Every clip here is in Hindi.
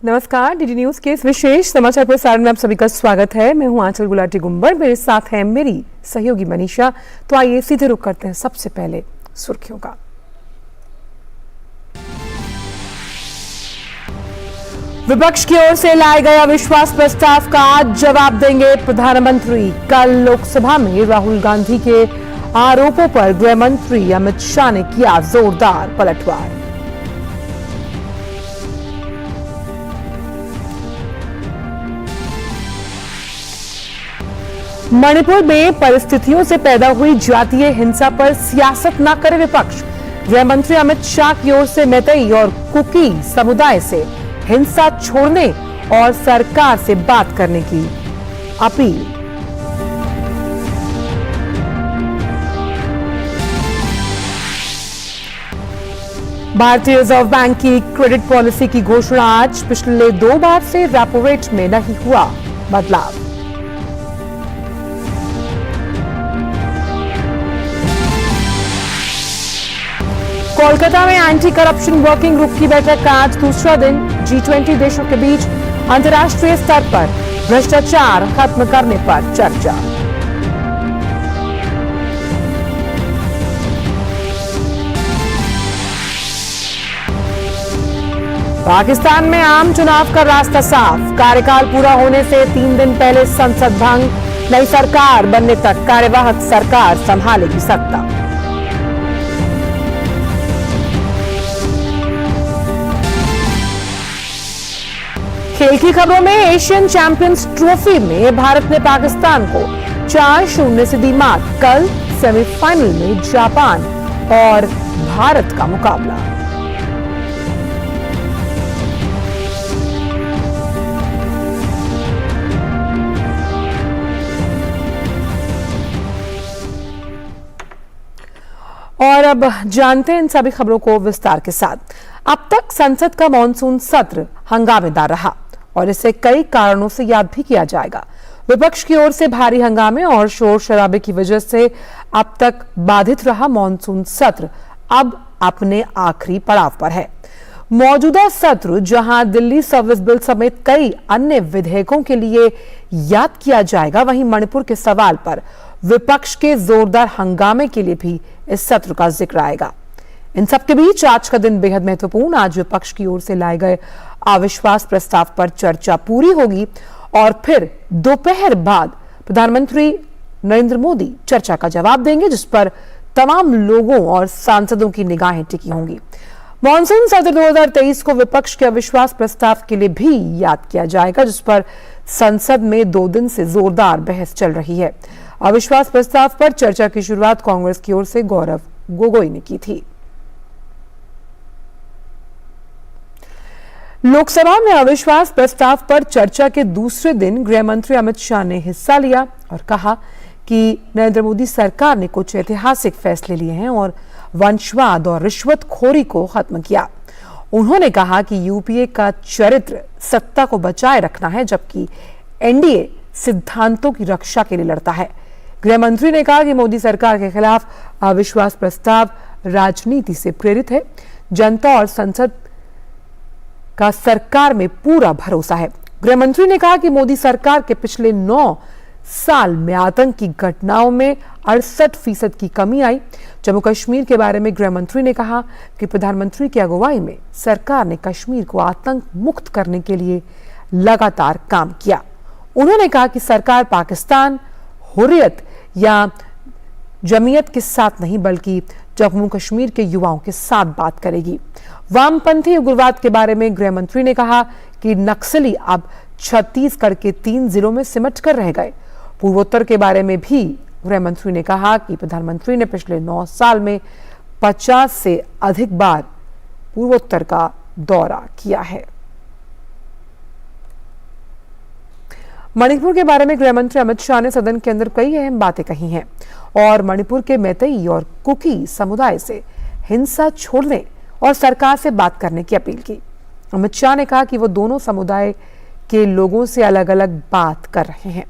नमस्कार, डीडी न्यूज के इस विशेष समाचार प्रसारण में आप सभी का स्वागत है। मैं हूं आंचल गुलाटी गुंबर, मेरे साथ है मेरी सहयोगी मनीषा। तो आइए सीधे रुख करते हैं सबसे पहले सुर्खियों का। विपक्ष की ओर से लाए गए अविश्वास प्रस्ताव का आज जवाब देंगे प्रधानमंत्री। कल लोकसभा में राहुल गांधी के आरोपों पर गृह मंत्री अमित शाह ने किया जोरदार पलटवार। मणिपुर में परिस्थितियों से पैदा हुई जातीय हिंसा पर सियासत न करे विपक्ष। गृह मंत्री अमित शाह की ओर से मैतेई और कुकी समुदाय से हिंसा छोड़ने और सरकार से बात करने की अपील। भारतीय रिजर्व बैंक की क्रेडिट पॉलिसी की घोषणा आज। पिछले 2 बार से रेपो रेट में नहीं हुआ बदलाव। कोलकाता में एंटी करप्शन वर्किंग ग्रुप की बैठक का आज दूसरा दिन। G20 देशों के बीच अंतर्राष्ट्रीय स्तर पर भ्रष्टाचार खत्म करने पर चर्चा। पाकिस्तान में आम चुनाव का रास्ता साफ। कार्यकाल पूरा होने से 3 दिन पहले संसद भंग। नई सरकार बनने तक कार्यवाहक सरकार संभालेगी सत्ता। खेल की खबरों में एशियन चैंपियंस ट्रॉफी में भारत ने पाकिस्तान को 4-0 से दी मात। कल सेमीफाइनल में जापान और भारत का मुकाबला। और अब जानते हैं इन सभी खबरों को विस्तार के साथ। अब तक संसद का मॉनसून सत्र हंगामेदार रहा और इसे कई कारणों से याद भी किया जाएगा। विपक्ष की ओर से भारी हंगामे और शोर शराबे की वजह से अब तक बाधित रहा मॉनसून सत्र अब अपने आखिरी पड़ाव पर है। मौजूदा सत्र जहां दिल्ली सर्विस बिल समेत कई अन्य विधेयकों के लिए याद किया जाएगा, वहीं मणिपुर के सवाल पर विपक्ष के जोरदार हंगामे के लिए भी इस सत्र का जिक्र आएगा। इन सबके बीच आज का दिन बेहद महत्वपूर्ण। आज विपक्ष की ओर से लाए गए अविश्वास प्रस्ताव पर चर्चा पूरी होगी और फिर दोपहर बाद प्रधानमंत्री नरेंद्र मोदी चर्चा का जवाब देंगे, जिस पर तमाम लोगों और सांसदों की निगाहें टिकी होंगी। मॉनसून सत्र 2023 को विपक्ष के अविश्वास प्रस्ताव के लिए भी याद किया जाएगा, जिस पर संसद में 2 दिन से जोरदार बहस चल रही है। अविश्वास प्रस्ताव पर चर्चा की शुरुआत कांग्रेस की ओर से गौरव गोगोई ने की थी। लोकसभा में अविश्वास प्रस्ताव पर चर्चा के दूसरे दिन गृह मंत्री अमित शाह ने हिस्सा लिया और कहा कि नरेंद्र मोदी सरकार ने कुछ ऐतिहासिक फैसले लिए हैं और वंशवाद और रिश्वतखोरी को खत्म किया। उन्होंने कहा कि यूपीए का चरित्र सत्ता को बचाए रखना है, जबकि एनडीए सिद्धांतों की रक्षा के लिए लड़ता है। गृह मंत्री ने कहा कि मोदी सरकार के खिलाफ अविश्वास प्रस्ताव राजनीति से प्रेरित है। जनता और संसद का सरकार में पूरा भरोसा है। गृह मंत्री ने कहा कि मोदी सरकार के पिछले 9 साल में आतंकी घटनाओं में 68% की कमी आई। जम्मू कश्मीर के बारे में गृह मंत्री ने कहा कि प्रधानमंत्री की अगुवाई में सरकार ने कश्मीर को आतंक मुक्त करने के लिए लगातार काम किया। उन्होंने कहा कि सरकार पाकिस्तान, हुर्रियत या जमीयत के साथ नहीं, बल्कि जम्मू कश्मीर के युवाओं के साथ बात करेगी। वामपंथी उग्रवाद के बारे में गृह मंत्री ने कहा कि नक्सली अब छत्तीसगढ़ के 3 जिलों में सिमट कर रह गए। पूर्वोत्तर के बारे में भी गृह मंत्री ने कहा कि प्रधानमंत्री ने पिछले 9 साल में 50 से अधिक बार पूर्वोत्तर का दौरा किया है। मणिपुर के बारे में गृह मंत्री अमित शाह ने सदन के अंदर कई अहम बातें कही हैं और मणिपुर के मैतेई और कुकी समुदाय से हिंसा छोड़ने और सरकार से बात करने की अपील की। अमित शाह ने कहा कि वो दोनों समुदाय के लोगों से अलग अलग बात कर रहे हैं।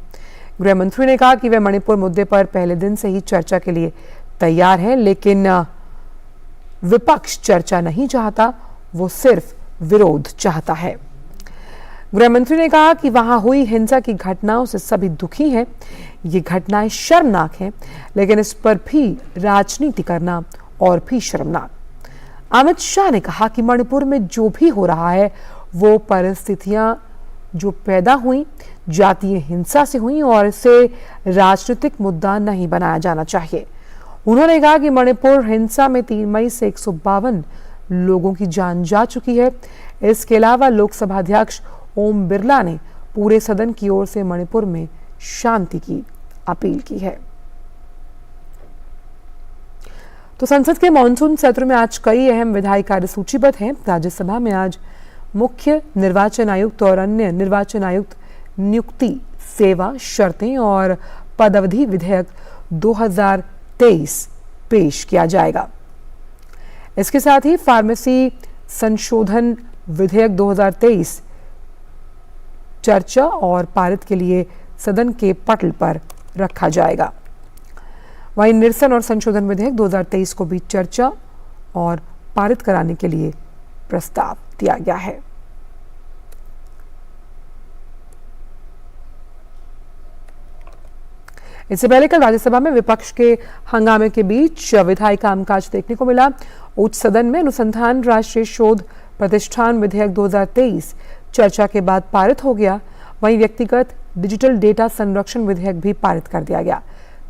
गृह मंत्री ने कहा कि वे मणिपुर मुद्दे पर पहले दिन से ही चर्चा के लिए तैयार हैं, लेकिन विपक्ष चर्चा नहीं चाहता, वो सिर्फ विरोध चाहता है। गृह मंत्री ने कहा कि वहां हुई हिंसा की घटनाओं से सभी दुखी हैं। ये घटनाएं शर्मनाक हैं, लेकिन इस पर भी राजनीति करना और भी शर्मनाक। अमित शाह ने कहा कि मणिपुर में जो भी हो रहा है वो परिस्थितियां जो पैदा हुई जातीय हिंसा से हुई और इसे राजनीतिक मुद्दा नहीं बनाया जाना चाहिए। उन्होंने कहा कि मणिपुर हिंसा में 3 मई से 152 लोगों की जान जा चुकी है। इसके अलावा लोकसभा अध्यक्ष ओम बिरला ने पूरे सदन की ओर से मणिपुर में शांति की अपील की है। तो संसद के मॉनसून सत्र में आज कई अहम विधायी कार्य सूचीबद्ध हैं। राज्यसभा में आज मुख्य निर्वाचन आयुक्त और अन्य निर्वाचन आयुक्त नियुक्ति, सेवा, शर्तें और पदावधि विधेयक 2023 पेश किया जाएगा। इसके साथ ही फार्मेसी संशोधन विधेयक 2023 चर्चा और पारित के लिए सदन के पटल पर रखा जाएगा। वहीं निरसन और संशोधन विधेयक 2023 को भी चर्चा और पारित कराने के लिए प्रस्ताव दिया गया है। इससे पहले कल राज्यसभा में विपक्ष के हंगामे के बीच विधायी कामकाज देखने को मिला। उच्च सदन में अनुसंधान राष्ट्रीय शोध प्रतिष्ठान विधेयक 2023 चर्चा के बाद पारित हो गया। वहीं व्यक्तिगत डिजिटल डेटा संरक्षण विधेयक भी पारित कर दिया गया।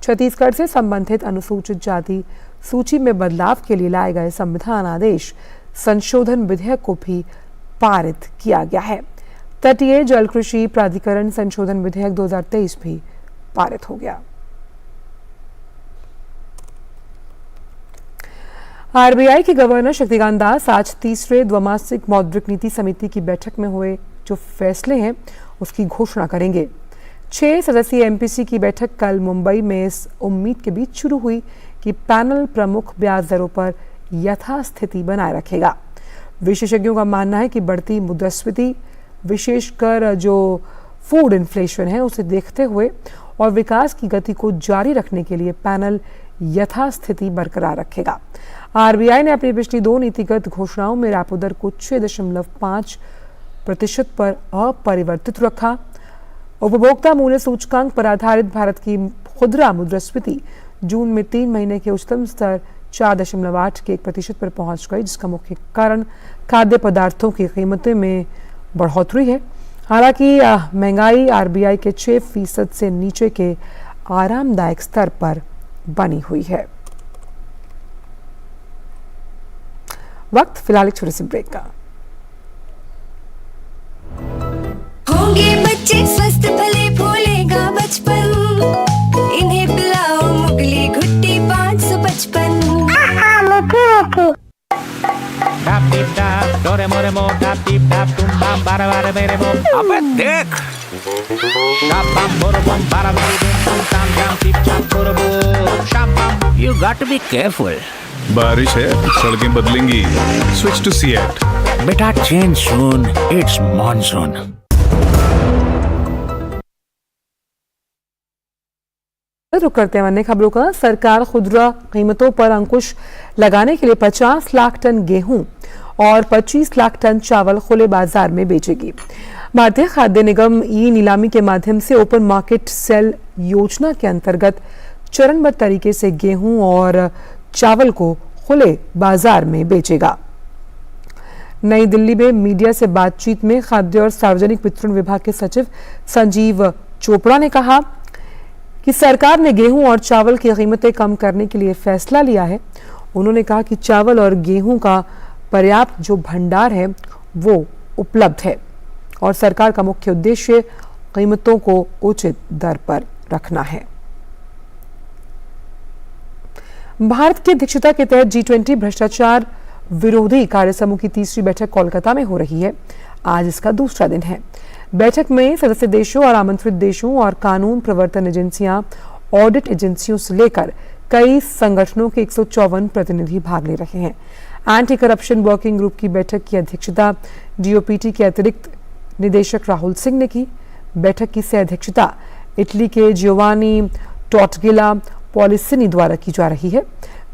छत्तीसगढ़ से संबंधित अनुसूचित जाति सूची में बदलाव के लिए लाए गए संविधान आदेश संशोधन विधेयक को भी पारित किया गया है। तटीय जल कृषि प्राधिकरण संशोधन विधेयक 2023 भी पारित हो गया। आरबीआई के गवर्नर शक्तिकांत दास आज तीसरे द्विमासिक मौद्रिक नीति समिति की बैठक में हुए जो फैसले हैं उसकी घोषणा करेंगे। 6 सदस्यीय एमपीसी की बैठक कल मुंबई में इस उम्मीद के बीच शुरू हुई कि पैनल प्रमुख ब्याज दरों पर यथास्थिति बनाए रखेगा। विशेषज्ञों का मानना है कि बढ़ती मुद्रास्फीति, विशेषकर जो फूड इन्फ्लेशन है, उसे देखते हुए और विकास की गति को जारी रखने के लिए पैनल यथास्थिति बरकरार रखेगा। आरबीआई ने अपनी पिछली 2 नीतिगत घोषणाओं में रेपो दर को 6.5% पर अपरिवर्तित रखा। उपभोक्ता मूल्य सूचकांक पर आधारित भारत की खुदरा मुद्रास्फीति जून में 3 महीने के उच्चतम स्तर 4.8% पर पहुंच गई, जिसका मुख्य कारण खाद्य पदार्थों की कीमतों में बढ़ोतरी है। हालांकि महंगाई आरबीआई के 6% से नीचे के आरामदायक स्तर पर बनी हुई है। वक्त फिलहाल एक छोटे से ब्रेक का। होंगे बच्चे स्वस्थ भले फूलेगा बचपन, इन्हें पिलाओ मुगली घुट्टी 555। अबे देख, you got to be careful. बारिश है, सड़कें बदलेंगी। Switch to CEAT. Better change soon, it's monsoon. रुक करते हैं अन्य खबरों का। सरकार खुदरा कीमतों पर अंकुश लगाने के लिए 50 लाख टन गेहूं और 25 लाख टन चावल खुले बाजार में बेचेगी। भारतीय खाद्य निगम ई नीलामी के माध्यम से ओपन मार्केट सेल योजना के अंतर्गत चरणबद्ध तरीके से गेहूं और चावल को खुले बाजार में बेचेगा। नई दिल्ली में मीडिया से बातचीत में खाद्य और सार्वजनिक वितरण विभाग के सचिव संजीव चोपड़ा ने कहा कि सरकार ने गेहूं और चावल की कीमतें कम करने के लिए फैसला लिया है। उन्होंने कहा कि चावल और गेहूं का पर्याप्त जो भंडार है वो उपलब्ध है और सरकार का मुख्य उद्देश्य कीमतों को उचित दर पर रखना है। भारत की अध्यक्षता के तहत G20 भ्रष्टाचार विरोधी कार्यसमूह की तीसरी बैठक कोलकाता में हो रही है। आज इसका दूसरा दिन है। बैठक में सदस्य देशों और आमंत्रित देशों और कानून प्रवर्तन एजेंसियां, ऑडिट एजेंसियों से लेकर कई संगठनों के 154 प्रतिनिधि भाग ले रहे हैं। एंटी करप्शन वर्किंग ग्रुप की बैठक की अध्यक्षता DOPT के अतिरिक्त निदेशक राहुल सिंह ने की। बैठक की सह अध्यक्षता इटली के जियोवानी टॉटगिला पॉलिसिनी द्वारा की जा रही है।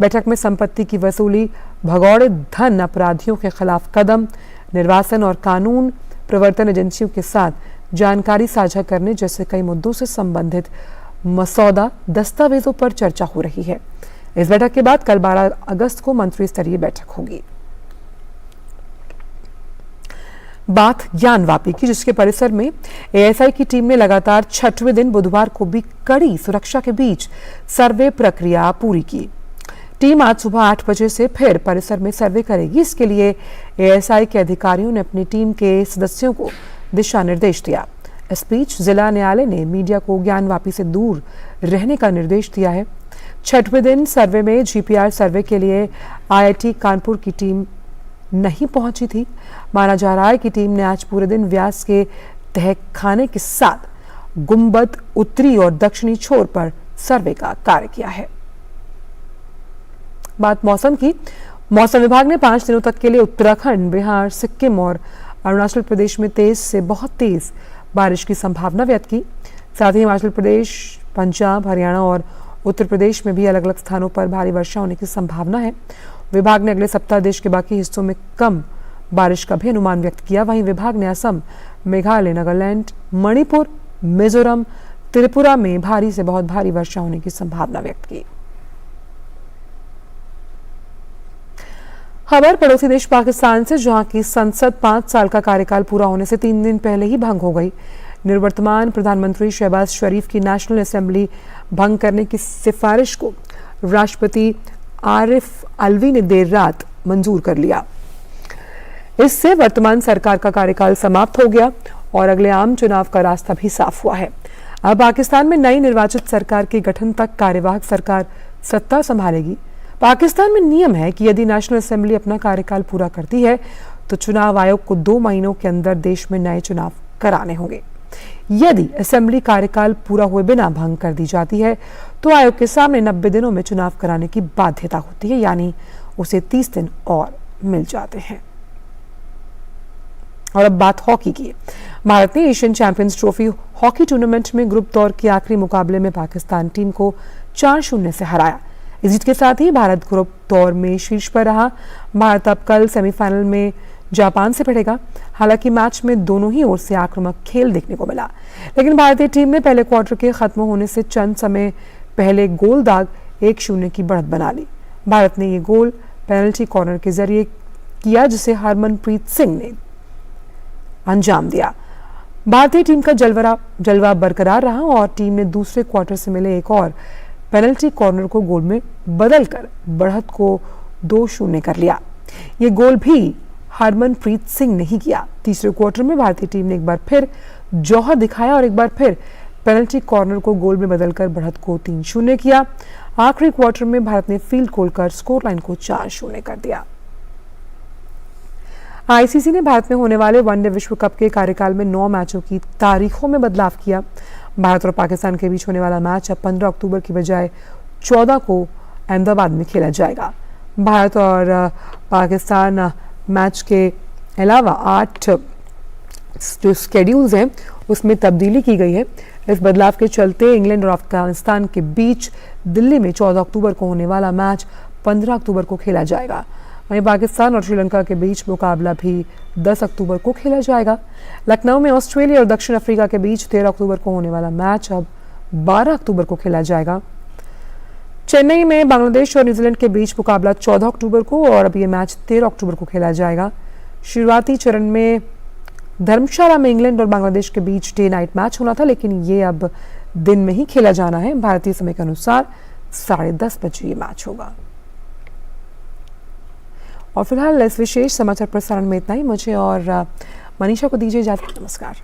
बैठक में संपत्ति की वसूली, भगौड़े धन अपराधियों के खिलाफ कदम, निर्वासन और कानून प्रवर्तन एजेंसियों के साथ जानकारी साझा करने जैसे कई मुद्दों से संबंधित मसौदा दस्तावेजों पर चर्चा हो रही है। इस बैठक के बाद कल 12 अगस्त को मंत्री स्तरीय बैठक होगी। बात ज्ञानवापी की, जिसके परिसर में एएसआई की टीम ने लगातार 6वें दिन बुधवार को भी कड़ी सुरक्षा के बीच सर्वे प्रक्रिया पूरी की। टीम आज सुबह 8 बजे से फिर परिसर में सर्वे करेगी। इसके लिए एएसआई के अधिकारियों ने अपनी टीम के सदस्यों को दिशा निर्देश दिया। इस बीच जिला न्यायालय ने मीडिया को ज्ञानवापी से दूर रहने का निर्देश दिया है। 6वें दिन सर्वे में जीपीआर सर्वे के लिए आईआईटी कानपुर की टीम नहीं पहुंची थी। माना जा रहा है कि टीम ने आज पूरे दिन व्यास के तहखाने के साथ गुंबद उत्तरी और दक्षिणी छोर पर सर्वे का कार्य किया है। बात मौसम की। मौसम विभाग ने 5 दिनों तक के लिए उत्तराखंड, बिहार, सिक्किम और अरुणाचल प्रदेश में तेज से बहुत तेज बारिश की संभावना व्यक्त की। साथ ही हिमाचल प्रदेश, पंजाब, हरियाणा और उत्तर प्रदेश में भी अलग अलग स्थानों पर भारी वर्षा होने की संभावना है। विभाग ने अगले सप्ताह देश के बाकी हिस्सों में कम बारिश का भी अनुमान व्यक्त किया। वहीं विभाग ने असम, मेघालय, नागालैंड, मणिपुर, मिजोरम, त्रिपुरा में भारी से बहुत भारी वर्षा होने की संभावना व्यक्त की। खबर पड़ोसी देश पाकिस्तान से, जहां की संसद 5 साल का कार्यकाल पूरा होने से 3 दिन पहले ही भंग हो गई। निवर्तमान प्रधानमंत्री शहबाज शरीफ की नेशनल असेंबली भंग करने की सिफारिश को राष्ट्रपति आरिफ अलवी ने देर रात मंजूर कर लिया। इससे वर्तमान सरकार का कार्यकाल समाप्त हो गया और अगले आम चुनाव का रास्ता भी साफ हुआ है। अब पाकिस्तान में नई निर्वाचित सरकार के गठन तक कार्यवाहक सरकार सत्ता संभालेगी। पाकिस्तान में नियम है कि यदि नेशनल असेंबली अपना कार्यकाल पूरा करती है तो चुनाव आयोग को 2 महीनों के अंदर देश में नए चुनाव कराने होंगे। यदि असेंबली कार्यकाल पूरा हुए बिना भंग कर दी जाती है तो आयोग के सामने 90 दिनों में चुनाव कराने की बाध्यता होती है, यानी उसे 30 दिन और मिल जाते हैं। और अब बात हॉकी की। भारत ने Asian champions trophy hockey tournament में ग्रुप दौर के आखिरी मुकाबले में पाकिस्तान टीम को 4-0 से हराया। इस जीत के साथ ही भारत ग्रुप दौर में शीर्ष पर रहा। भारत अब कल सेमीफाइनल में जापान से भिड़ेगा। हालांकि मैच में दोनों ही ओर से आक्रामक खेल देखने को मिला, लेकिन भारतीय टीम ने पहले क्वार्टर के खत्म होने से चंद समय पहले गोल दाग 1-0 की बढ़त बना ली। भारत ने ये गोल पेनल्टी कॉर्नर के जरिए किया, जिसे हरमनप्रीत सिंह ने अंजाम दिया। भारतीय टीम का जलवा बरकरार रहा और टीम ने दूसरे क्वार्टर से मिले एक और पेनल्टी कॉर्नर को गोल में बदलकर बढ़त को 2-0 कर लिया। ये गोल भी हरमनप्रीत सिंह ने ही किया। तीसरे क्वार्टर में भारतीय टीम ने एक बार फिर जौहर दिखाया और एक बार फिर पेनल्टी कॉर्नर को गोल में बदलकर बढ़त को 3-0 किया। आखिरी क्वार्टर में भारत ने फील्ड गोल कर स्कोर लाइन को 4-0 कर दिया। आईसीसी ने भारत में होने वाले वनडे विश्व कप के कार्यकाल में 9 मैचों की तारीखों में बदलाव किया। भारत और पाकिस्तान के बीच होने वाला मैच अब 15 अक्टूबर की बजाय 14 को अहमदाबाद में खेला जाएगा। भारत और पाकिस्तान मैच के अलावा 8 जो स्केड्यूल्स हैं उसमें तब्दीली की गई है। इस बदलाव के चलते इंग्लैंड और अफगानिस्तान के बीच दिल्ली में 14 अक्टूबर को होने वाला मैच 15 अक्टूबर को खेला जाएगा। वहीं पाकिस्तान और श्रीलंका के बीच मुकाबला भी 10 अक्टूबर को खेला जाएगा। लखनऊ में ऑस्ट्रेलिया और दक्षिण अफ्रीका के बीच 13 अक्टूबर को होने वाला मैच अब 12 अक्टूबर को खेला जाएगा। चेन्नई में बांग्लादेश और न्यूजीलैंड के बीच मुकाबला 14 अक्टूबर को और अब ये मैच 13 अक्टूबर को खेला जाएगा। शुरुआती चरण में धर्मशाला में इंग्लैंड और बांग्लादेश के बीच डे नाइट मैच होना था, लेकिन ये अब दिन में ही खेला जाना है। भारतीय समय के अनुसार 10:30 बजे ये मैच होगा। और फिलहाल इस विशेष समाचार प्रसारण में इतना ही। मुझे और मनीषा को दीजिए इजाजत। नमस्कार।